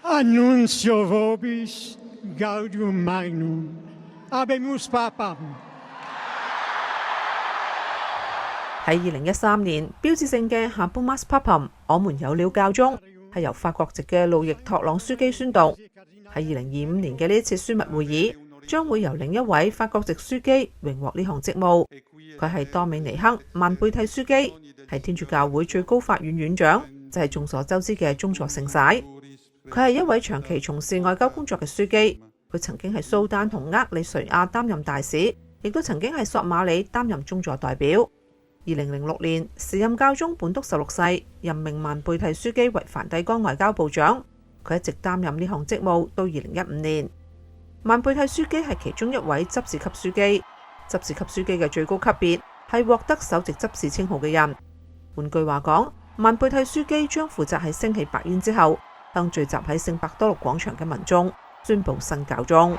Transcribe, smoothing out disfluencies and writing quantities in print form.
Annuncio vobis gaudium magnum. Habemus papam。喺2013年，標誌性嘅 Habemus Papam， 我們有了教宗，係由法國籍嘅路易托朗樞機宣讀。喺2025年嘅呢一次樞密會議，將會由另一位法國籍樞機榮獲呢項職務。佢係多美尼克·曼貝蒂樞機，係天主教會最高法院院長，就係眾所周知嘅宗座聖璽。佢係一位長期從事外交工作嘅樞機，佢曾經喺蘇丹同厄里垂亞擔任大使，亦都曾經喺索馬里擔任宗座代表。2006年，時任教宗本篤16世任命曼貝蒂樞機為梵蒂岡外交部長，佢一直擔任呢項職務到2015年。曼貝蒂樞機係其中一位執事級樞機，執事級樞機嘅最高級別係獲得首席執事稱號嘅人。換句話講，曼貝蒂樞機將負責喺升起白煙之後，向聚集喺聖伯多祿廣場嘅民眾宣布新教宗。